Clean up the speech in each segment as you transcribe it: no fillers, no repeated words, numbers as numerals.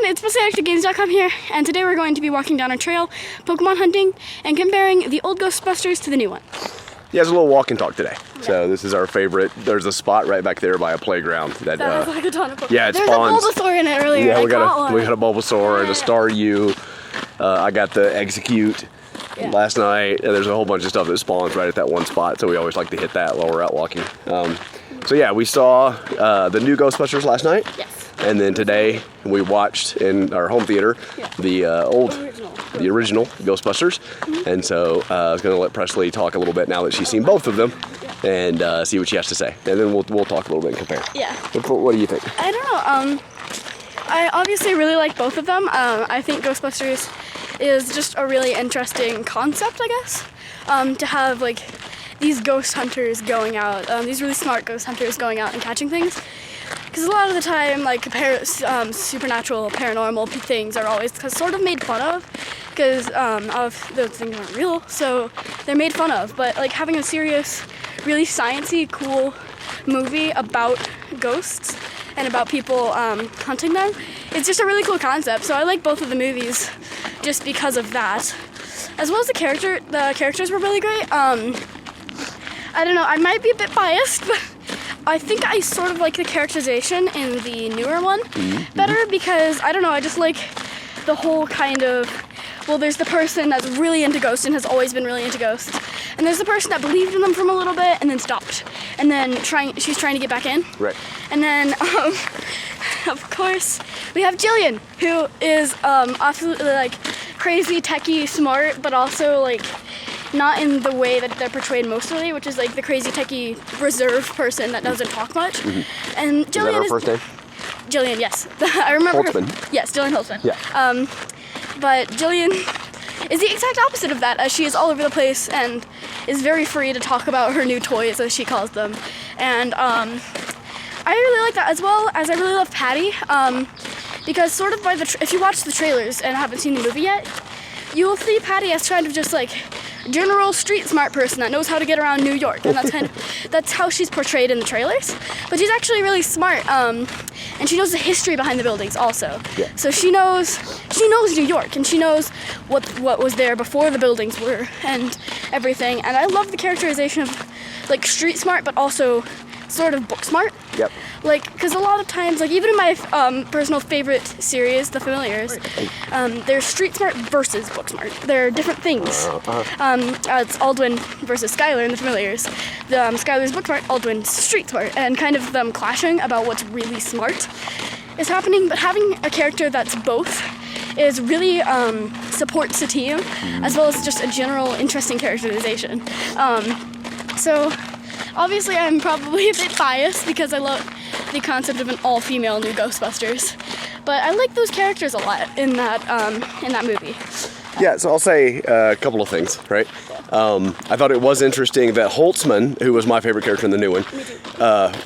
everyone, it's ActOutGames.com here, and today we're going to be walking down a trail, Pokemon hunting, and comparing the old Ghostbusters to the new one. Yeah, it's a little walk and talk today. Yeah. So this is our favorite. There's a spot right back there by a playground that has like a ton of Pokemon. Yeah, it There's spawns. There's a Bulbasaur in it earlier. Yeah, we got a Bulbasaur and a Staryu. I got the Execute last night. And there's a whole bunch of stuff that spawns right at that one spot, so we always like to hit that while we're out walking. So yeah, we saw the new Ghostbusters last night. Yes. And then today we watched in our home theater the original Ghostbusters. Mm-hmm. And so I was going to let Presley talk a little bit now that she's seen both of them and see what she has to say. And then we'll talk a little bit and compare. Yeah. What do you think? I don't know. I obviously really like both of them. I think Ghostbusters is just a really interesting concept, I guess. To have like these ghost hunters going out, these really smart ghost hunters going out and catching things. Because a lot of the time, like, supernatural, paranormal things are always sort of made fun of, because those things aren't real, so they're made fun of. But, like, having a serious, really sciencey, cool movie about ghosts and about people hunting them, it's just a really cool concept. So I like both of the movies just because of that. As well as the characters were really great. I don't know, I might be a bit biased, but I think I sort of like the characterization in the newer one better because, I don't know, I just like the whole kind of, well, there's the person that's really into ghosts and has always been really into ghosts, and there's the person that believed in them from a little bit and then stopped, and then she's trying to get back in. Right. And then, of course, we have Jillian, who is absolutely, like, crazy, techie, smart, but also, like, not in the way that they're portrayed mostly, which is like the crazy techie reserved person that doesn't talk much. Mm-hmm. And Jillian is that her first name? Jillian, yes. I remember Holtzman. Yes, Jillian Holtzman. Yeah. But Jillian is the exact opposite of that, as she is all over the place and is very free to talk about her new toys, as she calls them. And I really like that, as well as I really love Patty, because sort of if you watch the trailers and haven't seen the movie yet, you will see Patty as kind of just like general street smart person that knows how to get around New York, and that's how she's portrayed in the trailers. But she's actually really smart, and she knows the history behind the buildings also. Yeah. So she knows New York, and she knows what was there before the buildings were and everything. And I love the characterization of like street smart, but also sort of book smart. Yep. Like, because a lot of times, like even in my personal favorite series, The Familiars, there's street smart versus book smart. They're different things. It's Aldwin versus Skylar in The Familiars. Skylar's book smart, Aldwin's street smart, and kind of them clashing about what's really smart is happening. But having a character that's both is really supports the team, as well as just a general interesting characterization. So obviously I'm probably a bit biased because I love the concept of an all-female new Ghostbusters, but I like those characters a lot in that movie. Yeah, so I'll say a couple of things, right? I thought it was interesting that Holtzman, who was my favorite character in the new one,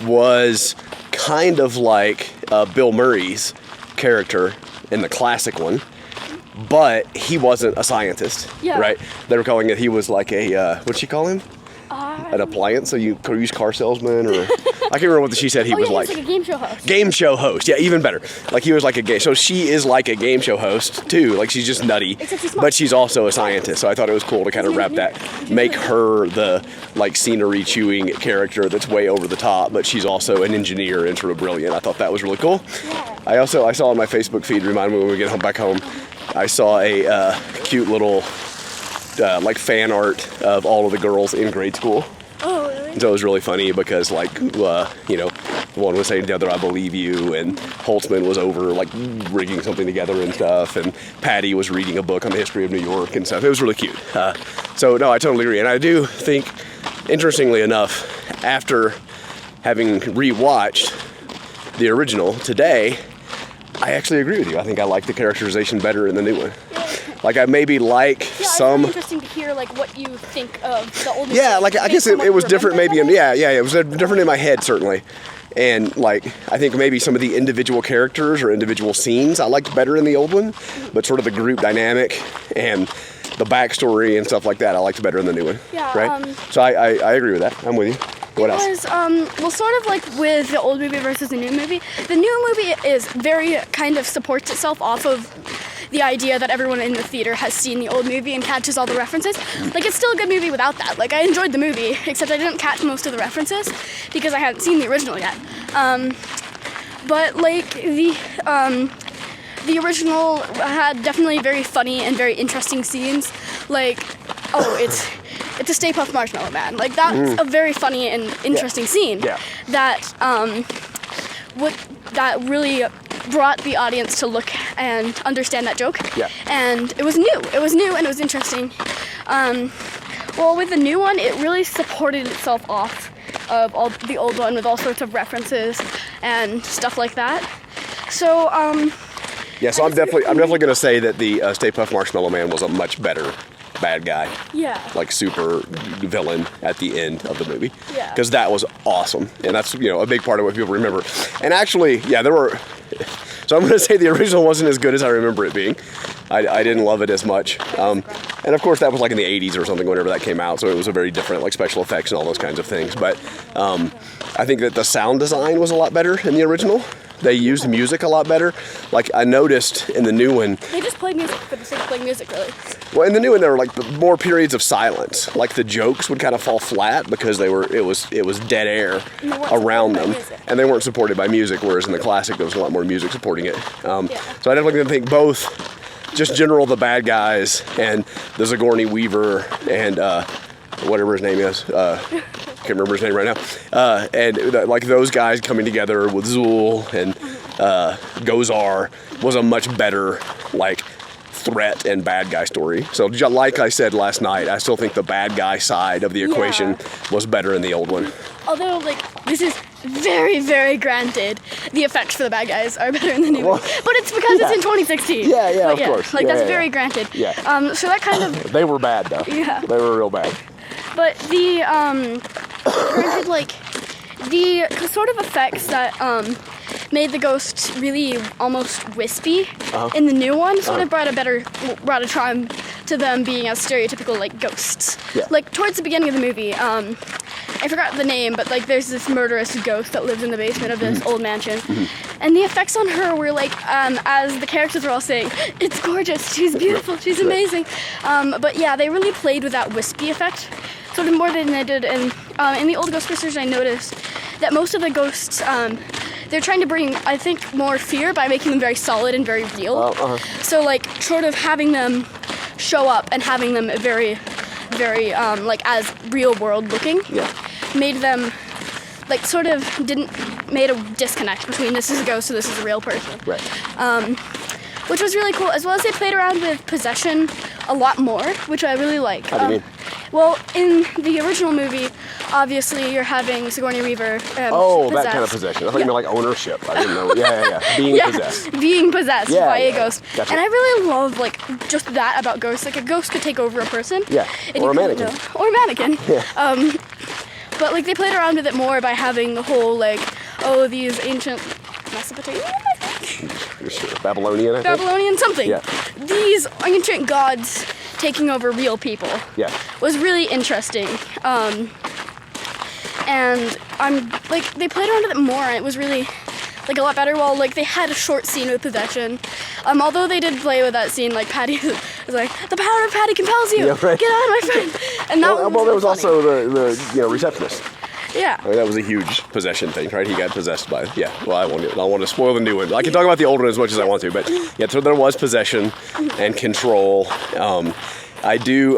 was kind of like Bill Murray's character in the classic one, but he wasn't a scientist, right? They were calling it, he was like a, what'd she call him? An appliance, so you used car salesman, or I can't remember what she said he was like. He was like a game show host. Game show host, yeah, even better. Like he was like a game. So she is like a game show host too. Like she's just nutty, but she's also a scientist. So I thought it was cool to kind of wrap that, make her the like scenery chewing character that's way over the top, but she's also an engineer and sort of brilliant. I thought that was really cool. Yeah. I saw on my Facebook feed. Remind me when we get back home. I saw a cute little like fan art of all of the girls in grade school. Oh, really? And so it was really funny because, like, one was saying to the other, "I believe you," and Holtzman was over, like, rigging something together and stuff, and Patty was reading a book on the history of New York and stuff. It was really cute. So, no, I totally agree. And I do think, interestingly enough, after having rewatched the original today, I actually agree with you. I think I like the characterization better in the new one. Like I maybe like some. It's interesting to hear like what you think of the old. Yeah, like I guess it was different maybe. It was different in my head certainly, and like I think maybe some of the individual characters or individual scenes I liked better in the old one, but sort of the group dynamic and the backstory and stuff like that I liked better in the new one. Yeah. Right. So I agree with that. I'm with you. What else? It was, well, sort of like with the old movie versus the new movie. The new movie is very kind of supports itself off of the idea that everyone in the theater has seen the old movie and catches all the references. Like, it's still a good movie without that. Like, I enjoyed the movie, except I didn't catch most of the references because I hadn't seen the original yet. But like the original had definitely very funny and very interesting scenes. Like, it's a Stay Puft Marshmallow Man. Like, that's a very funny and interesting scene. Yeah. That really brought the audience to look and understand that joke. Yeah. And it was new. It was new and it was interesting. Well, with the new one, it really supported itself off of all the old one with all sorts of references and stuff like that. So, Yeah, so I'm definitely going to say that the Stay Puft Marshmallow Man was a much better bad guy. Yeah. Like super villain at the end of the movie. Yeah. Because that was awesome. And that's, a big part of what people remember. And actually, yeah, there were... So I'm going to say the original wasn't as good as I remember it being. I didn't love it as much. And of course that was like in the 80s or something whenever that came out. So it was a very different, like special effects and all those kinds of things. But I think that the sound design was a lot better in the original. They used music a lot better. Like I noticed in the new one. They just played music for the sake of playing music, really. Well, in the new one, there were like more periods of silence. Like the jokes would kind of fall flat because it was dead air around them, and they weren't supported by music. Whereas in the classic, there was a lot more music supporting it. So I definitely think both, just general the bad guys and the Sigourney Weaver and whatever his name is. Can't remember his name right now. And like those guys coming together with Zool and Gozar was a much better like threat and bad guy story. So like I said last night, I still think the bad guy side of the equation was better in the old one. Although like this is very, very granted, the effects for the bad guys are better in the new one. But it's because it's in 2016. Yeah, of course. Like that's very granted. Yeah. So that kind of they were bad though. Yeah. They were real bad. But the granted, like the sort of effects that made the ghosts really almost wispy in the new one sort of brought a charm to them being as stereotypical like ghosts. Yeah. Like towards the beginning of the movie, I forgot the name, but like there's this murderous ghost that lives in the basement of this old mansion, and the effects on her were like, as the characters were all saying, "It's gorgeous, she's beautiful, she's amazing." But yeah, they really played with that wispy effect, sort of more than they did in the old Ghostbusters. I noticed that most of the ghosts, they're trying to bring, I think, more fear by making them very solid and very real. So like sort of having them show up and having them very, very like as real world looking. Yeah. Made them like sort of made a disconnect between this is a ghost and this is a real person. Right. Which was really cool, as well as they played around with possession a lot more, which I really like. How do you mean? Well, in the original movie, obviously you're having Sigourney Weaver that possessed. kind of possession. I thought you meant like ownership. I didn't know. Yeah. Being possessed. Being possessed by a ghost. Gotcha. And I really love like just that about ghosts. Like a ghost could take over a person. Yeah. Or a mannequin. Or a mannequin. Yeah. But like they played around with it more by having the whole like, these ancient Mesopotamian, I think? You're sure. Babylonian, I think? Babylonian something. Yeah. These ancient gods taking over real people. Yeah. Was really interesting. And I'm like they played around with it more and it was really like a lot better. Well, like they had a short scene with possession. Although they did play with that scene, like Patty was like, "The power of Patty compels you. Yeah, right. Get on, my friend." And that well, there was funny. also the receptionist. Yeah. I mean, that was a huge possession thing, right? He got possessed by, well, I don't want to spoil the new one. I can talk about the old one as much as I want to, but yeah, so there was possession and control. I do,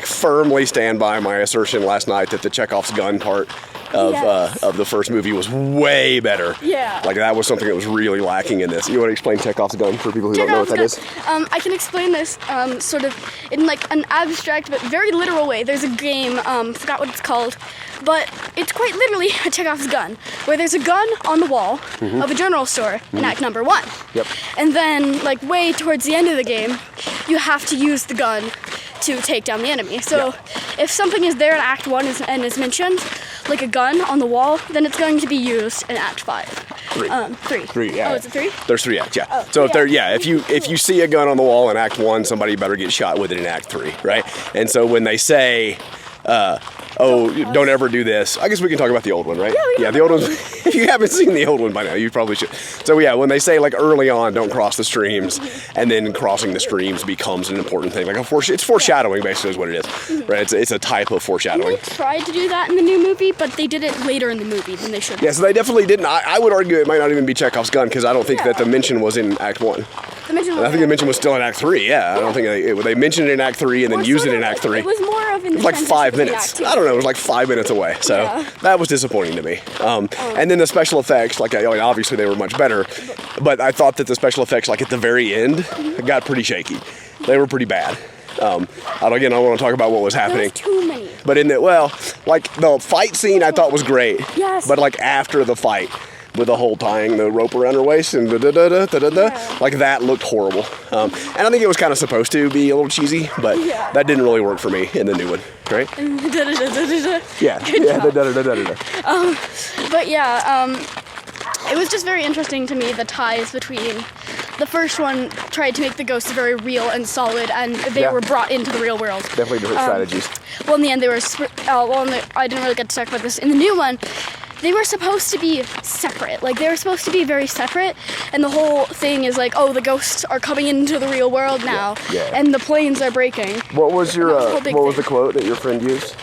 firmly stand by my assertion last night that the Chekhovs Gun part of the first movie was way better. Yeah. Like, that was something that was really lacking in this. You want to explain Chekhovs Gun for people who don't know what that is? I can explain this sort of in like an abstract but very literal way. There's a game, forgot what it's called, but it's quite literally a Chekhov's gun, where there's a gun on the wall of a general store in act number 1. Yep. And then, like, way towards the end of the game, you have to use the gun to take down the enemy. So if something is there in act 1 and is mentioned, like a gun on the wall, then it's going to be used in act 5. 3. 3, yeah. Oh, is it 3? There's 3 acts, yeah. Oh, so yeah. if you see a gun on the wall in act 1, somebody better get shot with it in act 3, right? And so when they say don't ever do this. I guess we can talk about the old one, right? Yeah, the old one. If you haven't seen the old one by now, you probably should. So yeah, when they say like early on, don't cross the streams, and then crossing the streams becomes an important thing. Like it's foreshadowing, basically, is what it is, right? It's a type of foreshadowing. They tried to do that in the new movie, but they did it later in the movie than they should. Yeah, so they definitely didn't. I would argue it might not even be Chekhov's gun because I don't think that the mention was in Act 1. I think the mention was still in Act 3. Yeah, I don't think they mentioned it in Act 3 and then used it in Act 3. It was more of It was like 5 minutes. I don't know. It was like 5 minutes away. So that was disappointing to me. And then the special effects, like obviously they were much better, but I thought that the special effects, like at the very end, got pretty shaky. They were pretty bad. I don't want to talk about what was happening. There was too many. But like the fight scene, I thought was great. Yes. But like after the fight, with the whole tying the rope around her waist and like that looked horrible. And I think it was kind of supposed to be a little cheesy, but that didn't really work for me in the new one, right? Yeah. But it was just very interesting to me, the ties between the first one tried to make the ghosts very real and solid, and they were brought into the real world. Definitely different strategies. Well, in the end, they were. I didn't really get to talk about this. In the new one, they were supposed to be separate. Like, they were supposed to be very separate, and the whole thing is like, oh, the ghosts are coming into the real world now, and the planes are breaking. What was the quote that your friend used?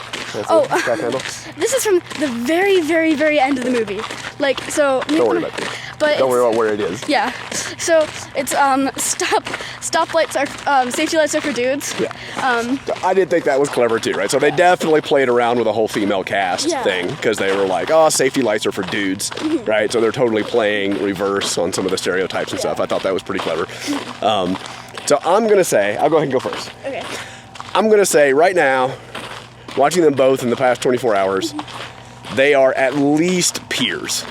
This is from the very, very, very end of the movie. Like, so. Don't worry about it. But don't worry about where it is. Yeah. So it's stoplights are safety lights are for dudes. Yeah. I did think that was clever too, right? So they definitely played around with the whole female cast thing because they were like, oh, safety lights are for dudes, right? So they're totally playing reverse on some of the stereotypes and stuff. I thought that was pretty clever. So I'm gonna say, I'll go ahead and go first. Okay. I'm gonna say right now, watching them both in the past 24 hours, they are at least peers.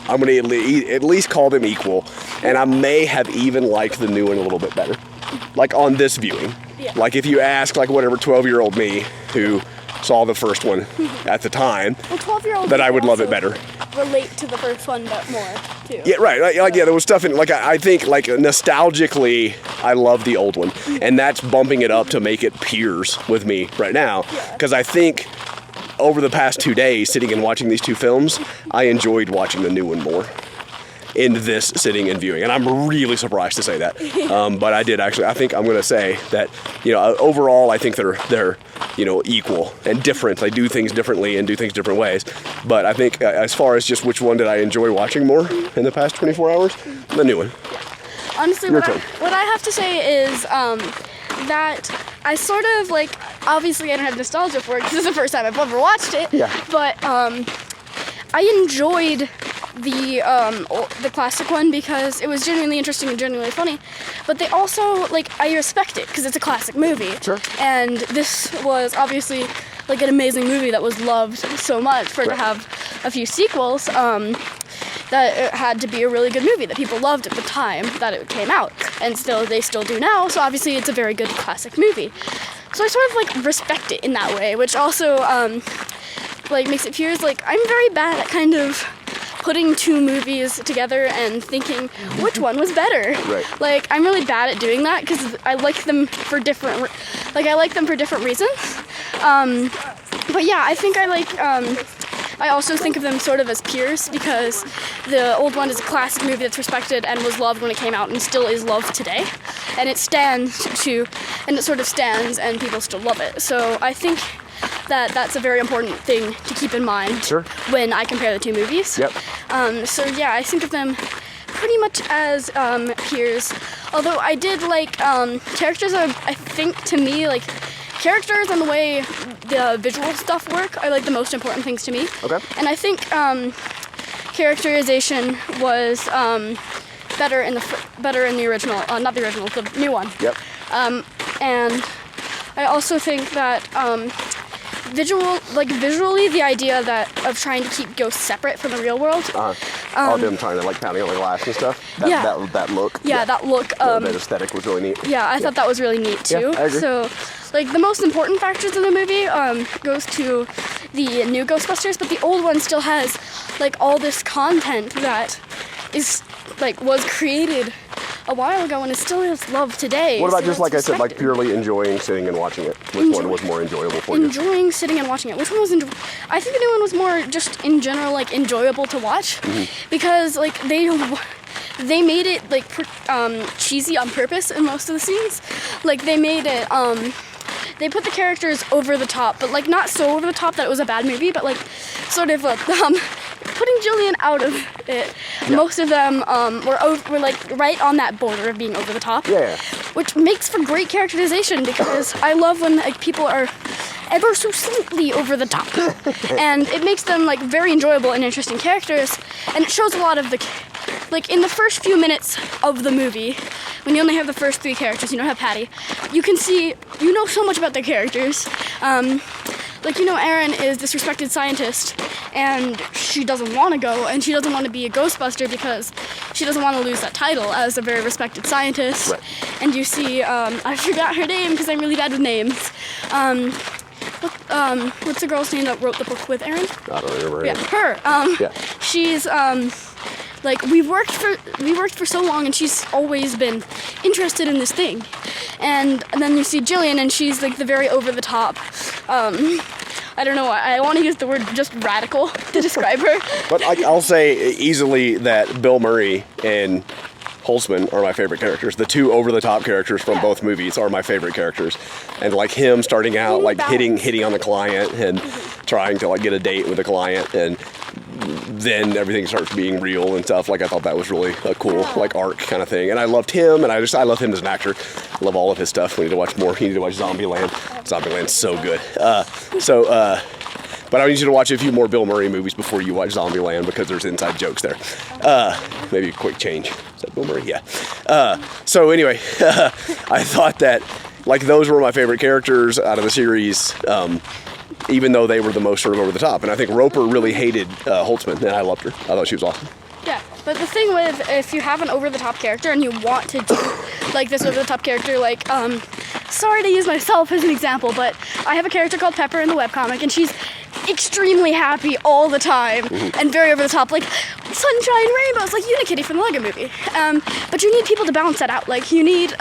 I'm going to at least call them equal, and I may have even liked the new one a little bit better. Like on this viewing. Yeah. Like if you ask like whatever 12-year-old me who saw the first one at the time, well, 12-year-old that I would love it better. Relate to the first one but more too. Yeah, right. Like there was stuff in like I think like nostalgically I love the old one, and that's bumping it up to make it peers with me right now because I think over the past 2 days, sitting and watching these two films, I enjoyed watching the new one more in this sitting and viewing. And I'm really surprised to say that. But I did actually. I think I'm going to say that, overall, I think they're equal and different. They do things differently and do things different ways. But I think as far as just which one did I enjoy watching more in the past 24 hours, the new one. Honestly, what I have to say is that I sort of obviously I don't have nostalgia for it because this is the first time I've ever watched it. Yeah. But I enjoyed the classic one because it was genuinely interesting and genuinely funny. But they also I respect it because it's a classic movie. Sure. And this was obviously an amazing movie that was loved so much for it to have a few sequels. That it had to be a really good movie that people loved at the time that it came out, and they still do now. So obviously it's a very good classic movie. So I sort of respect it in that way, which also makes it appear I'm very bad at kind of putting two movies together and thinking which one was better. Right. I'm really bad at doing that because I like them for different reasons. But yeah, I think I also think of them sort of as peers because the old one is a classic movie that's respected and was loved when it came out and still is loved today. And it sort of stands and people still love it. So I think that that's a very important thing to keep in mind when I compare the two movies. Yep. So yeah, I think of them pretty much as peers. Although I did characters are, I think to me, characters and the way the visual stuff work are the most important things to me. Okay. And I think characterization was better in the original, not the original, the new one. Yep. And I also think that visually, the idea of trying to keep ghosts separate from the real world. All them trying to pounding on the glass and stuff. That look. Yeah, that look. That aesthetic was really neat. Yeah, I thought that was really neat too. Yeah, I agree. So, the most important factors of the movie goes to the new Ghostbusters, but the old one still has all this content that is was created a while ago and it still is loved today. What about so just like I that's said, like respected. purely enjoying sitting and watching it? Which one was more enjoyable for you? Enjoying sitting and watching it. Which one was I think the new one was more just in general like enjoyable to watch because like they made it like cheesy on purpose in most of the scenes. Like they made it they put the characters over the top, but like not so over the top that it was a bad movie, but like sort of putting Jillian out of it. Yeah. Most of them were like right on that border of being over the top. Yeah. Which makes for great characterization because I love when like people are ever so slightly over the top, and it makes them like very enjoyable and interesting characters, and it shows a lot of the like in the first few minutes of the movie. When you only have the first 3 characters, you don't have Patty, you can see, you know so much about their characters. Like, you know, Erin is this respected scientist, and she doesn't want to go, and she doesn't want to be a Ghostbuster because she doesn't want to lose that title as a very respected scientist. Right. And you see, I forgot her name because I'm really bad with names. What's the girl's name that wrote the book with Erin? I don't remember her. Yeah, her. She's, like we've worked for so long, and she's always been interested in this thing, and then you see Jillian, and she's like the very over the top. I don't know. I want to use the word just radical to describe her. But I'll say easily that Bill Murray and Holtzman are my favorite characters. The 2 over the top characters from both movies are my favorite characters, and like him starting out like hitting on the client and trying to like get a date with the client, and then everything starts being real and stuff. Like I thought that was really a cool like arc kind of thing, and I loved him, and I love him as an actor. I love all of his stuff. We need to watch more. You need to watch Zombieland. Zombieland's so good. But I need you to watch a few more Bill Murray movies before you watch Zombieland because there's inside jokes there. Maybe a quick change. Is that Bill Murray? Yeah. So anyway, I thought that like those were my favorite characters out of the series. Even though they were the most sort of over the top. And I think Roper really hated Holtzman, and I loved her. I thought she was awesome. Yeah, but the thing with, if you have an over-the-top character and you want to do, like, this over-the-top character, like, sorry to use myself as an example, but I have a character called Pepper in the webcomic, and she's extremely happy all the time, and very over-the-top, like, sunshine, rainbows, like Unikitty from the Lego movie. But you need people to balance that out. Like, you need,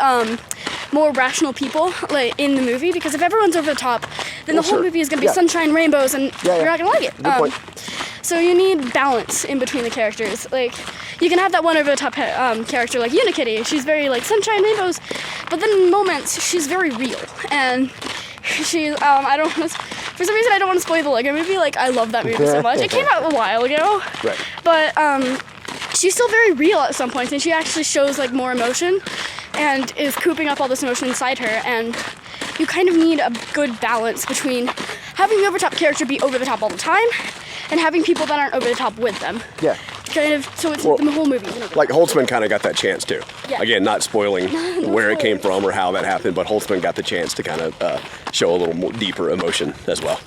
more rational people like in the movie, because if everyone's over the top, then the whole movie is going to be sunshine, rainbows, and you're not going to like it. Good point. So you need balance in between the characters. Like, you can have that one over the top character like Unikitty. She's very like sunshine, rainbows, but then in moments she's very real, and she's I don't want to, for some reason I don't want to spoil the Lego movie. Like, I love that movie so much. It came out a while ago, right? But she's still very real at some points, and she actually shows like more emotion and is cooping up all this emotion inside her, and you kind of need a good balance between having the over-top character be over the top all the time and having people that aren't over the top with them. Yeah. Kind of, so it's the whole movie. Like Holtzman kind of got that chance too. Yeah. Again, not spoiling where it came from or how that happened, but Holtzman got the chance to kind of show a little more deeper emotion as well.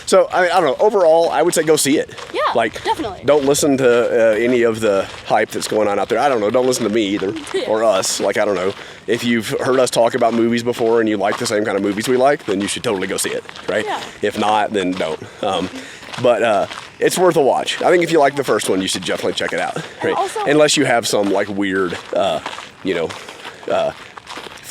So, I mean, I don't know. Overall, I would say go see it. Yeah, like, definitely. Don't listen to any of the hype that's going on out there. I don't know. Don't listen to me either, or us. Like, I don't know. If you've heard us talk about movies before and you like the same kind of movies we like, then you should totally go see it, right? Yeah. If not, then don't. But it's worth a watch. I think if you like the first one, you should definitely check it out, right? Also, unless you have some, like, weird,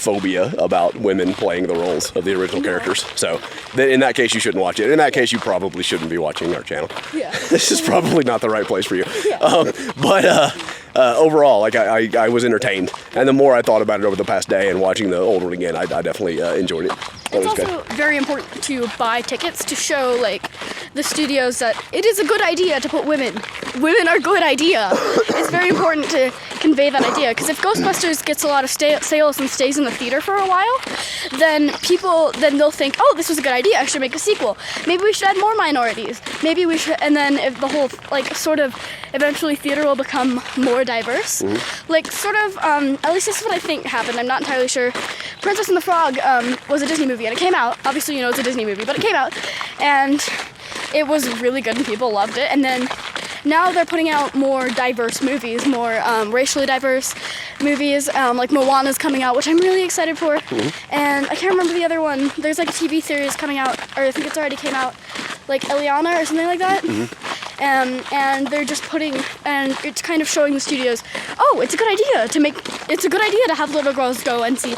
phobia about women playing the roles of the original characters. So then in that case, you shouldn't watch it. In that case, you probably shouldn't be watching our channel. Yeah. This is probably not the right place for you. Yeah. But overall, like I was entertained. And the more I thought about it over the past day and watching the old one again, I definitely enjoyed it. It's also very important to buy tickets to show, like, the studios that it is a good idea to put women. Women are a good idea. It's very important to convey that idea, because if Ghostbusters gets a lot of sales and stays in the theater for a while, then they'll think, oh, this was a good idea, I should make a sequel. Maybe we should add more minorities. Maybe we should, and then if the whole, like, sort of, eventually theater will become more diverse. Mm-hmm. Like, sort of, at least this is what I think happened, I'm not entirely sure. Princess and the Frog was a Disney movie, and it came out, obviously you know it's a Disney movie, but it came out, and it was really good and people loved it, and then now they're putting out more diverse movies, more racially diverse movies, like Moana's coming out, which I'm really excited for, and I can't remember the other one. There's like a TV series coming out, or I think it's already came out, like Eliana or something like that, and they're just and it's kind of showing the studios, oh, it's a good idea to have little girls go and see,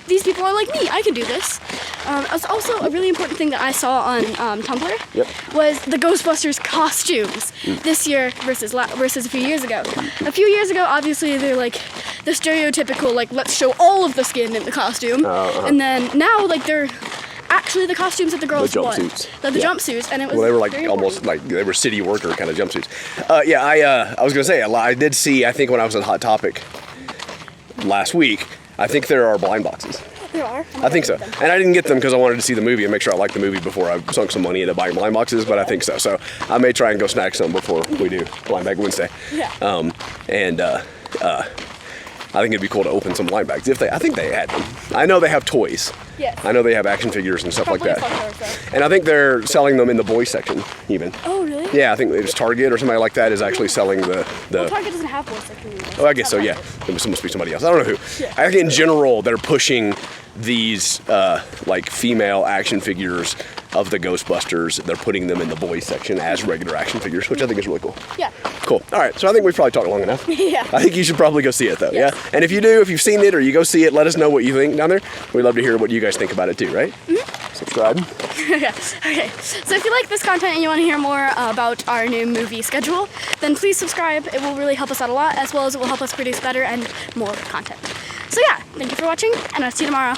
these people are like me, I can do this. It's also a really important thing that I saw on Tumblr was the Ghostbusters costumes this year versus a few years ago. A few years ago, obviously, they're like the stereotypical, like, let's show all of the skin in the costume. And then now, like, they're actually the costumes that the girls wore. The jumpsuits. The jumpsuits, and it was they were like almost like they were city worker kind of jumpsuits. I was gonna say I did see. I think when I was at Hot Topic last week, I think there are blind boxes. There are. I think so. And I didn't get them because I wanted to see the movie and make sure I liked the movie before I sunk some money into buying blind boxes, but I think so. So I may try and go snag some before we do Blind Bag Wednesday. Yeah. I think it'd be cool to open some blind bags. I think they had them. I know they have toys. Yes. I know they have action figures and stuff Probably like that. so. And I think they're selling them in the boys section even. Oh, really? Yeah, I think it's Target or somebody like that is actually selling the Well, Target doesn't have boys section either. Oh, I guess so, yeah. It must be somebody else. I don't know who. Yeah. I think in general, they're pushing these, like, female action figures of the Ghostbusters. They're putting them in the boys section as regular action figures, which I think is really cool. Yeah. Cool. All right, so I think we've probably talked long enough. Yeah. I think you should probably go see it, though, Yes. yeah? And if you do, if you've seen it or you go see it, let us know what you think down there. We'd love to hear what you guys think about it, too, right? Mm-hmm. Subscribe. Okay. So if you like this content and you want to hear more about our new movie schedule, then please subscribe. It will really help us out a lot, as well as it will help us produce better and more content. So yeah, thank you for watching, and I'll see you tomorrow.